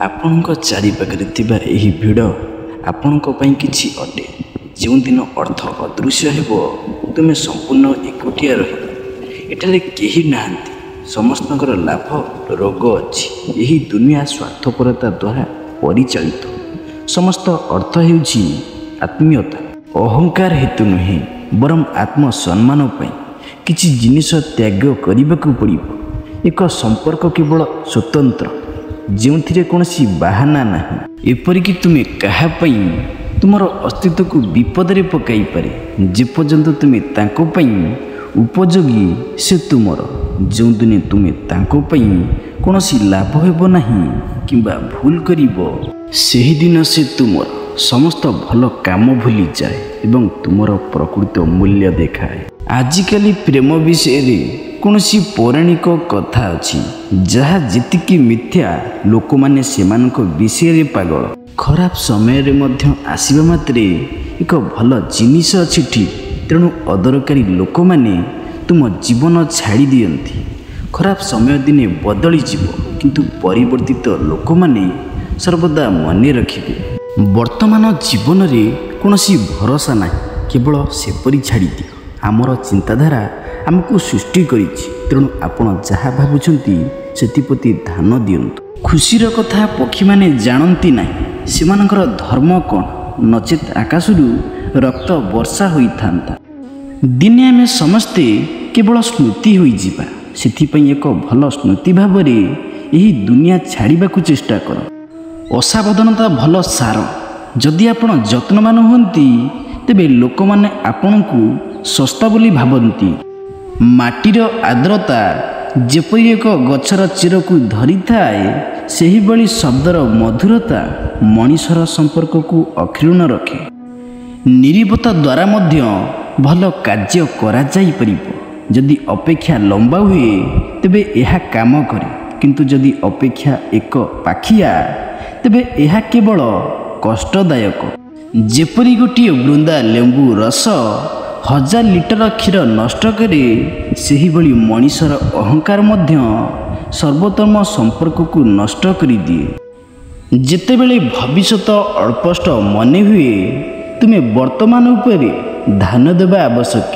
ଆପଣଙ୍କ ଚାରିପାଖରେ ଥିବା ଏହି ଭିଡ଼ ଆପଣଙ୍କ ପାଇଁ କିଛି ଅଟେ। ଯେଉଁଦିନ ଅର୍ଥ ଅଦୃଶ୍ୟ ହେବ ତୁମେ ସମ୍ପୂର୍ଣ୍ଣ ଏକୁଟିଆ ରହିବ। ଏଠାରେ କେହି ନାହାନ୍ତି, ସମସ୍ତଙ୍କର ଲାଭ ରୋଗ ଅଛି। ଏହି ଦୁନିଆ ସ୍ୱାର୍ଥପରତା ଦ୍ୱାରା ପରିଚାଳିତ। ସମସ୍ତ ଅର୍ଥ ହେଉଛି ଆତ୍ମୀୟତା। ଅହଙ୍କାର ହେତୁ ନୁହେଁ, ବରଂ ଆତ୍ମସମ୍ମାନ ପାଇଁ କିଛି ଜିନିଷ ତ୍ୟାଗ କରିବାକୁ ପଡ଼ିବ। ଏକ ସମ୍ପର୍କ କେବଳ ସ୍ୱତନ୍ତ୍ର, ଯେଉଁଥିରେ କୌଣସି ବାହାନା ନାହିଁ। ଏପରିକି ତୁମେ କାହା ପାଇଁ ତୁମର ଅସ୍ତିତ୍ୱକୁ ବିପଦରେ ପକାଇପାରେ। ଯେପର୍ଯ୍ୟନ୍ତ ତୁମେ ତାଙ୍କ ପାଇଁ ଉପଯୋଗୀ ସେ ତୁମର। ଯେଉଁଦିନ ତୁମେ ତାଙ୍କ ପାଇଁ କୌଣସି ଲାଭ ହେବ ନାହିଁ କିମ୍ବା ଭୁଲ କରିବ, ସେହିଦିନ ସେ ତୁମର ସମସ୍ତ ଭଲ କାମ ଭୁଲିଯାଏ ଏବଂ ତୁମର ପ୍ରକୃତ ମୂଲ୍ୟ ଦେଖାଏ। ଆଜିକାଲି ପ୍ରେମ ବିଷୟରେ କୌଣସି ପୌରାଣିକ କଥା ଅଛି ଯାହା ଯେତିକି ମିଥ୍ୟା, ଲୋକମାନେ ସେମାନଙ୍କ ବିଷୟରେ ପାଗଳ। ଖରାପ ସମୟରେ ମଧ୍ୟ ଆସିବା ମାତ୍ରେ ଏକ ଭଲ ଜିନିଷ ଅଛି ଠିକ୍, ତେଣୁ ଅଦରକାରୀ ଲୋକମାନେ ତୁମ ଜୀବନ ଛାଡ଼ି ଦିଅନ୍ତି। ଖରାପ ସମୟ ଦିନେ ବଦଳିଯିବ, କିନ୍ତୁ ପରିବର୍ତ୍ତିତ ଲୋକମାନେ ସର୍ବଦା ମନେ ରଖିବେ। ବର୍ତ୍ତମାନ ଜୀବନରେ କୌଣସି ଭରସା ନାହିଁ, କେବଳ ସେପରି ଛାଡ଼ିଦିଅ। ଆମର ଚିନ୍ତାଧାରା ଆମକୁ ସୃଷ୍ଟି କରିଛି, ତେଣୁ ଆପଣ ଯାହା ଭାବୁଛନ୍ତି ସେଥିପ୍ରତି ଧ୍ୟାନ ଦିଅନ୍ତୁ। ଖୁସିର କଥା ପକ୍ଷୀମାନେ ଜାଣନ୍ତି ନାହିଁ, ସେମାନଙ୍କର ଧର୍ମ କ'ଣ, ନଚେତ୍ ଆକାଶରୁ ରକ୍ତ ବର୍ଷା ହୋଇଥାନ୍ତା। ଦିନେ ଆମେ ସମସ୍ତେ କେବଳ ସ୍ମୃତି ହୋଇଯିବା। ସେଥିପାଇଁ ଏକ ଭଲ ସ୍ମୃତି ଭାବରେ ଏହି ଦୁନିଆ ଛାଡ଼ିବାକୁ ଚେଷ୍ଟା କର। ଅସାବଧାନତା ଭଲ ସାର। ଯଦି ଆପଣ ଯତ୍ନବାନ ହୁଅନ୍ତି, ତେବେ ଲୋକମାନେ ଆପଣଙ୍କୁ ଶସ୍ତା ବୋଲି ଭାବନ୍ତି। ମାଟିର ଆର୍ଦ୍ରତା ଯେପରି ଏକ ଗଛର ଚେରକୁ ଧରିଥାଏ, ସେହିଭଳି ଶବ୍ଦର ମଧୁରତା ମଣିଷର ସମ୍ପର୍କକୁ ଅକ୍ଷୁଣ୍ଣ ରଖେ। ନୀରବତା ଦ୍ୱାରା ମଧ୍ୟ ଭଲ କାର୍ଯ୍ୟ କରାଯାଇପାରିବ। ଯଦି ଅପେକ୍ଷା ଲମ୍ବା ହୁଏ, ତେବେ ଏହା କାମ କରେ, କିନ୍ତୁ ଯଦି ଅପେକ୍ଷା ଏକ ପାଖିଆ, ତେବେ ଏହା କେବଳ କଷ୍ଟଦାୟକ। ଯେପରି ଗୋଟିଏ ବୁନ୍ଦା ଲେମ୍ବୁ ରସ 1000 ଲିଟର କ୍ଷୀର ନଷ୍ଟ କରେ, ସେହିଭଳି ମଣିଷର ଅହଙ୍କାର ମଧ୍ୟ ସର୍ବୋତ୍ତମ ସମ୍ପର୍କକୁ ନଷ୍ଟ କରିଦିଏ। ଯେତେବେଳେ ଭବିଷ୍ୟତ ଅସ୍ପଷ୍ଟ ମନେ ହୁଏ, ତୁମେ ବର୍ତ୍ତମାନ ଉପରେ ଧ୍ୟାନ ଦେବା ଆବଶ୍ୟକ।